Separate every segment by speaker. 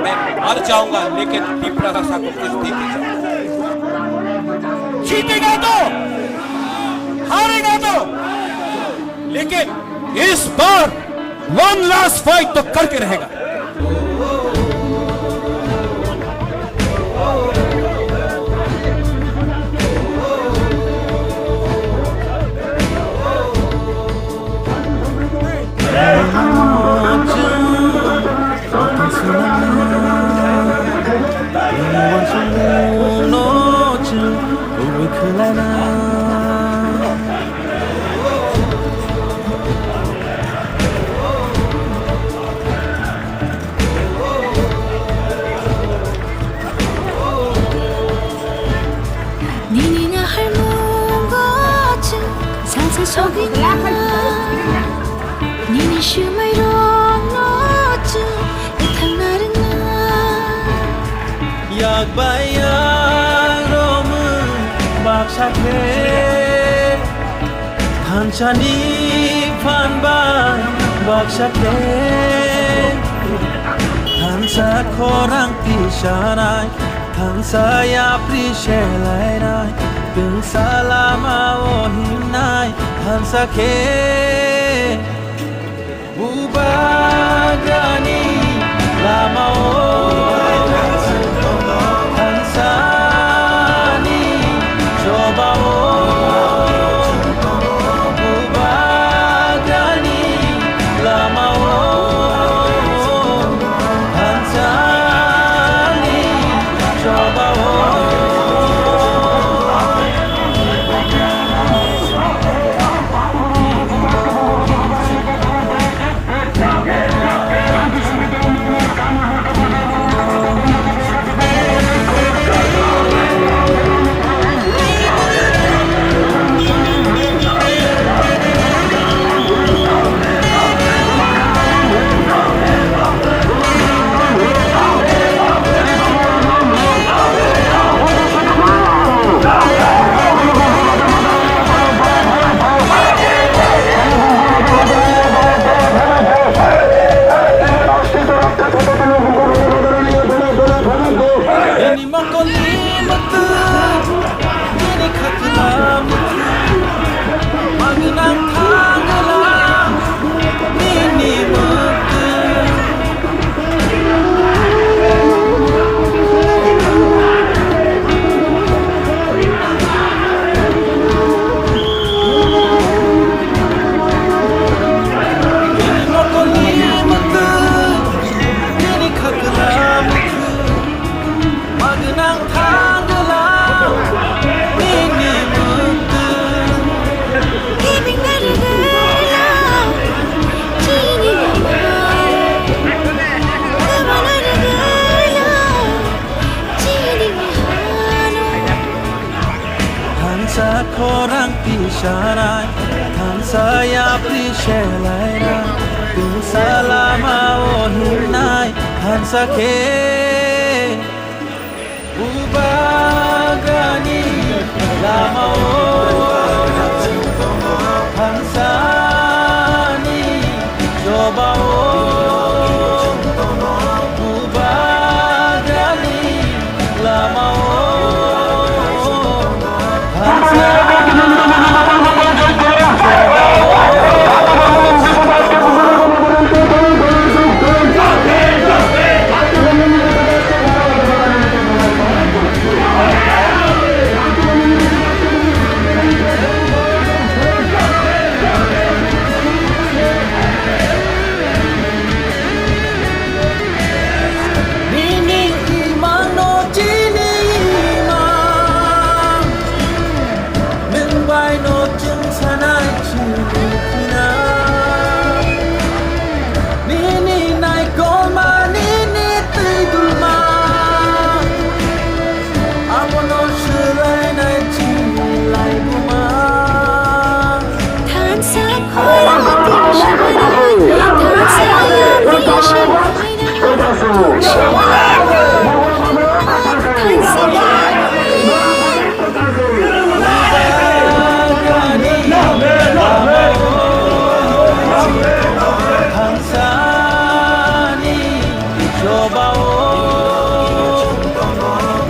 Speaker 1: मैं मर जाऊंगा लेकिन विप्रदासा को कुछ देके जाऊंगा। जीतेगा तो, हारेगा तो, लेकिन इस बार वन लास्ट फाइट तो करके रहेगा।
Speaker 2: 니니나 할멈 같은 상상 속이나 니니 슈마이로 넣었지 못한 날은 나
Speaker 3: อยากไปอยากรอมือปากชักเพผ่านชานีผ่านบ้านบอกชักเพผ่านสาขอรังปีชาไนผ่านสายาปรีเชลัยไนเป็นสาลามาโอหิมไนผ่านสาเคบูบากานีลามาโอOrang pisharai tan saya prishelai bin salama ohinai han sake ubagani lama han sani coba ubagani lama han sani Jobao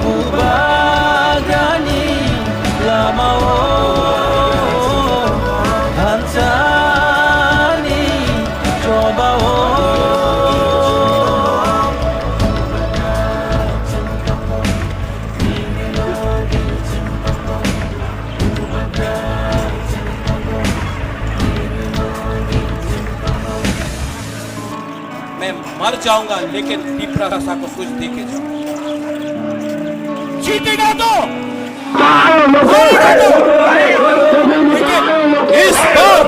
Speaker 3: Bubagani Lamao Hansani Jobao
Speaker 1: मैं मर जाऊंगा लेकिन पीपरा रसा को कुछ दे के जाऊंगा। जीतेगा तो हारेगा तो, लेकिन इस बार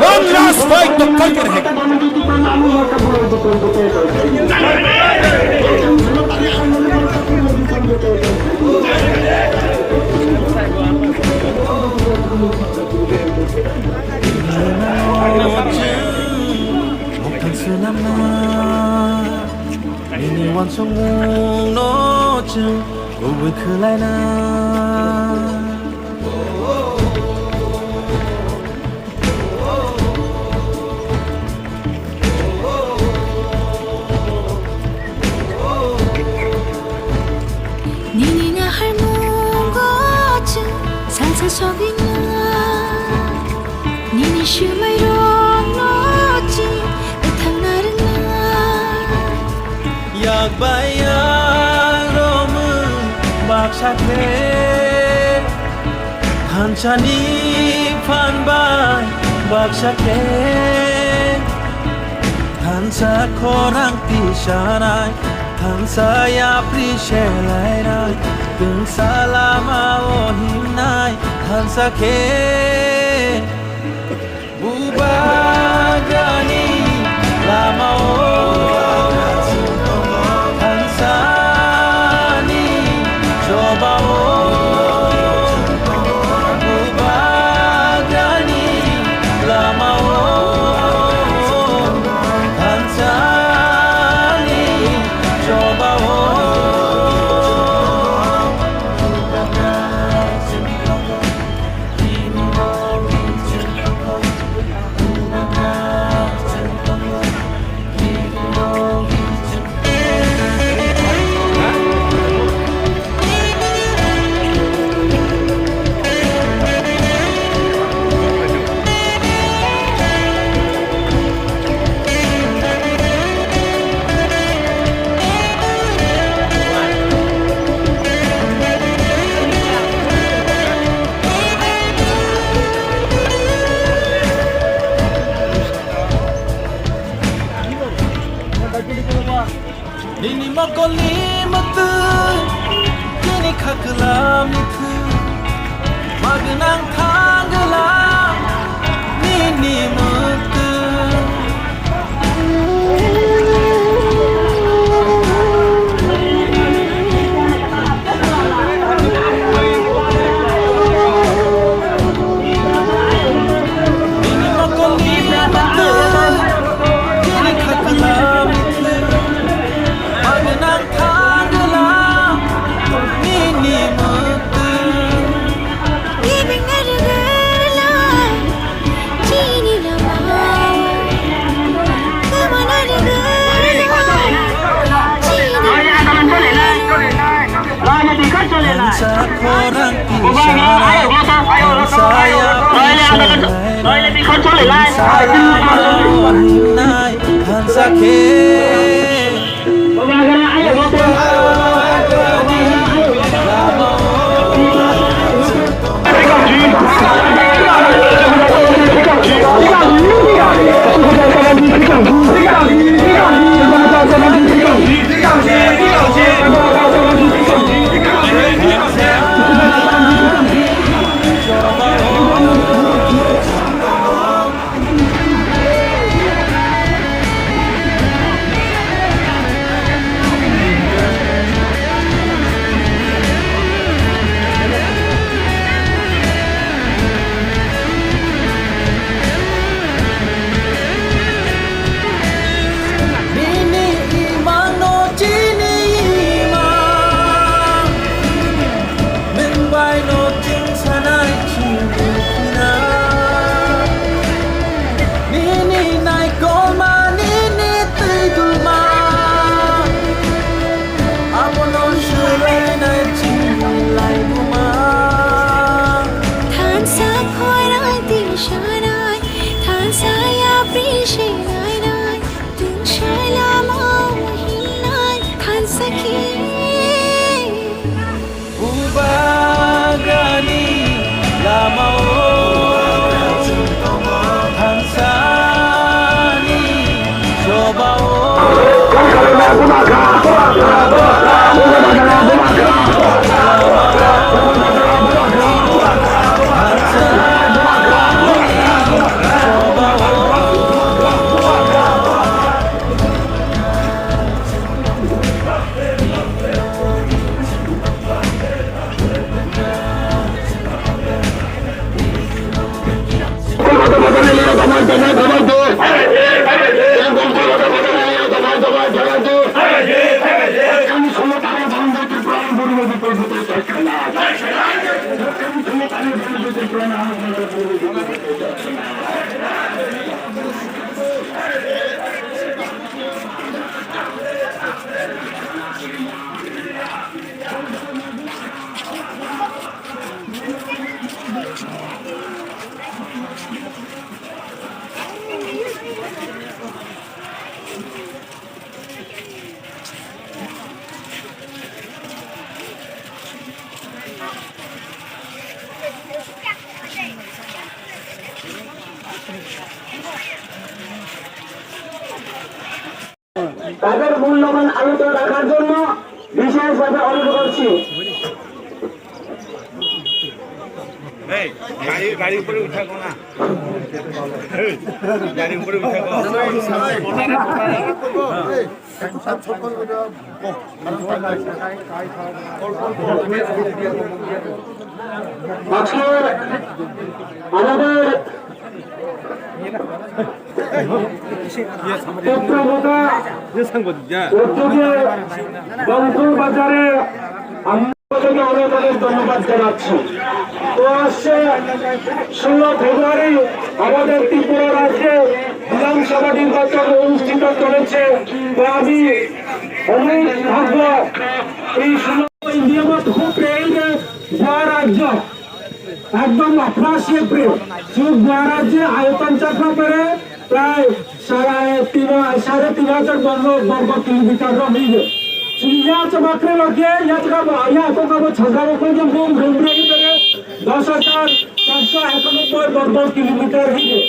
Speaker 1: वन लास्ट फाइट तो करके रहेगा।
Speaker 3: Ini wan sung no chung Uwe kulai na
Speaker 2: Nini nga harmongo chung salsa shogina Nini shumai rong no chung ethang narna
Speaker 3: Yak bayang romun bak sakle Hanchani phan bay bak sakle Hansa korang pishanai Hansa ya prishelai nai Tung salama ohimnai Hansa ke Bubagani lama Hansani Jobao Bubagani lama Hansani Jobao Nini makoli matu Kini kakala mitu Magnang tanggala Nini matu Nini makoli matu Kini kakala mitu Magnang tanggala Nini matu
Speaker 2: Ibing narugulay Chini lamao Kama narugulay Chini
Speaker 3: Hansa korang pishanai Hansa ya prishalai Hansa ya ohimnai Hansa ke
Speaker 4: শান্ত রাখার জন্য বিশেষভাবে অনুরোধ করছি।
Speaker 5: গাড়ি উপরে উঠাবো না, গাড়ি উপরে উঠাবো।
Speaker 4: আজকে আমাদের পত্রবোধা উদ্যোগে বন্ধুর বাজারে অনেক অনেক ধন্যবাদ জানাচ্ছি। তো আসছে 16 ফেব্রুয়ারি আমাদের ত্রিপুরা রাজ্যে বিধানসভা নির্বাচন অনুষ্ঠিত চলেছে। তো আমি অনেক ভাগ্য এই 16 ইন্ডিয়া মত খুব প্রেরণে গোয়া রাজ্য একদম 18 এপ্রিল শুধু গোয়া রাজ্যে আয়তন চাপা করে প্রায় 3,500 বর্গ কিলোমিটার রহিবে। याचं मात्र लोके याचं का छगार रूम घुमरे 10,491 वर्ग किलोमीटर हिगे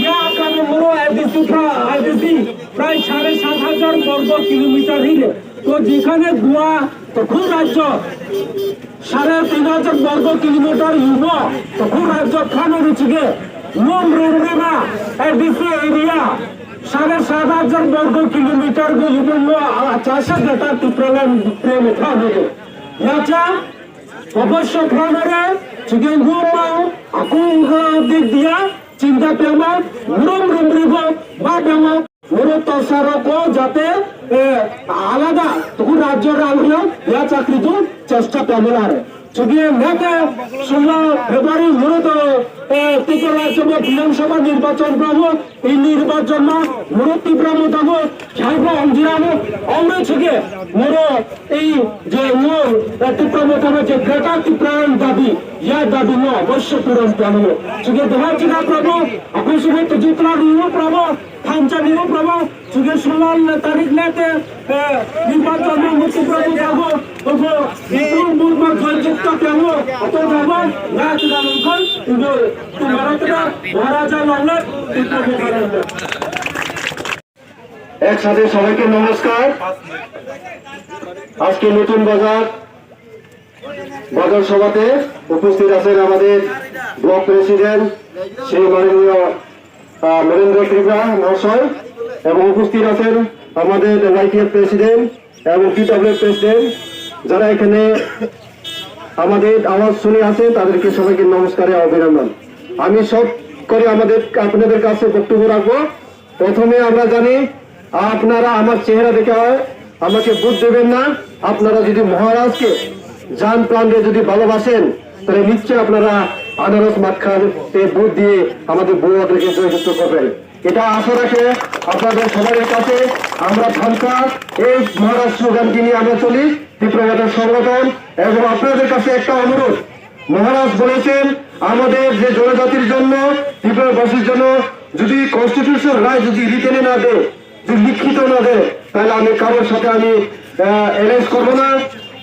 Speaker 4: या आकामे मोरो आईडीसी प्राय 7,500 वर्ग किलोमीटर हिगे। तो যেখানে গোয়া তখন রাজ্য 3,500 वर्ग किलोमीटर হিগো তখন রাজ্য খানে রুচিগে রুম রুমরেমা आईडीसी एरिया 7,500 वर्ग किलोमीटर चारशे गटार टिप्राला प्रेम याच्या अवश्य प्रमाणे दिक दिया चिंता प्रेमा मुरम रुमरिब বা প্রেমা মুরত সারকো যাতে আলাদা তখন রাজ্যের আলো ইয়া চাকরিতে চেষ্টা প্রেমলারে চুগিয়ে মেকে 16 ফেব্রুয়ারি মুরত ত্রিপুরা রাজ্য বিধানসভা নির্বাচন প্রভু এই নির্বাচন মুরত তীব্রাম দাবো সাইব অঞ্জিরাম অমরে ছুগে মুর এই যে মোর তীব্রাম দাবো যে গ্রেটার ত্রিপুরার দাবি ইয়া দাবি ন অবশ্য পূরণ প্রাণ ছুগে দেহাচিনা প্রভু আপনি সুগে জিতলা নিও প্রভু থামচা নিও প্রভু ছুগে 16 তারিখ লেতে নির্বাচন মুক্তি প্রভু দাবো ওগো এই মুরমা জয়যুক্ত প্রাণ অত দাবো রাজনা লঙ্কন ইগো মহারাজা লঙ্কন একসাথে সবাইকে নমস্কার। আজকে নতুন বাজার সভাতে উপস্থিত আছেন আমাদের ব্লক প্রেসিডেন্ট শ্রী মাননীয় নরেন্দ্র ত্রিপুরা মহাশয় এবং উপস্থিত আছেন আমাদের YTF প্রেসিডেন্ট এবং PWF প্রেসিডেন্ট। যারা এখানে আমাদের আওয়াজ শুনে আছে তাদেরকে সবাইকে নমস্কারে অভিনন্দন। আমি সব করে আপনাদের কাছে বক্তব্য রাখবো। প্রথমে আমরা জানি আপনারা আমার চেহারা দেখে আমাকে ভোট দেবেন না। আপনারা যদি মহারাজকে জান প্রাণে যদি ভালোবাসেন তাহলে নিশ্চয়ই আপনারা আনারস মাখাতে ভোট দিয়ে আমাদের বউদেরকে জয়যুক্ত করবেন। এটা আশা রাখে আপনাদের সবার কাছে আমরা ভাবনা এই মহারাজ স্লোগানকে নিয়ে আমরা চলি ত্রিপুরা সংগঠন। এবং আপনাদের কাছে একটা অনুরোধ, মহারাজ বলেছেন আমাদের যে জনজাতির জন্য ত্রিপুরাবাসীর জন্য যদি কনস্টিটিউশন রায় যদি রিটেনে না দেয়, যদি লিখিত না দেয়, তাহলে আমি কারোর সাথে আমি অ্যালায়েন্স করবো না।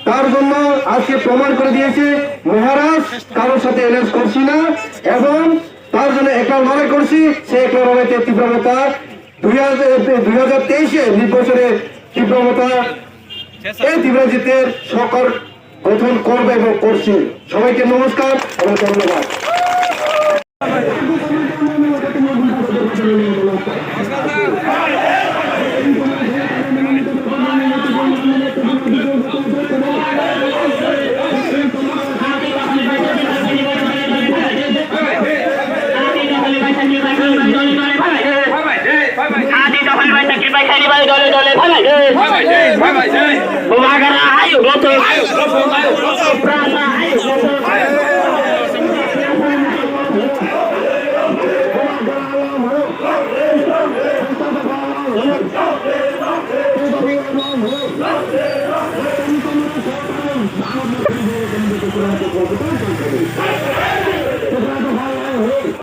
Speaker 4: তার জন্য আজকে প্রমাণ করে দিয়েছে মহারাজ কারোর সাথে অ্যালায়েন্স করছি না এবং তার জন্য একলা লড়াই করছি। সে একলা লড়াইতে তীব্রতা 2023 নির্বাচনে তীব্রতা এই ত্রিপুরা জিতের সরকার গঠন করবে এবং করছি। সবাইকে নমস্কার এবং ধন্যবাদ।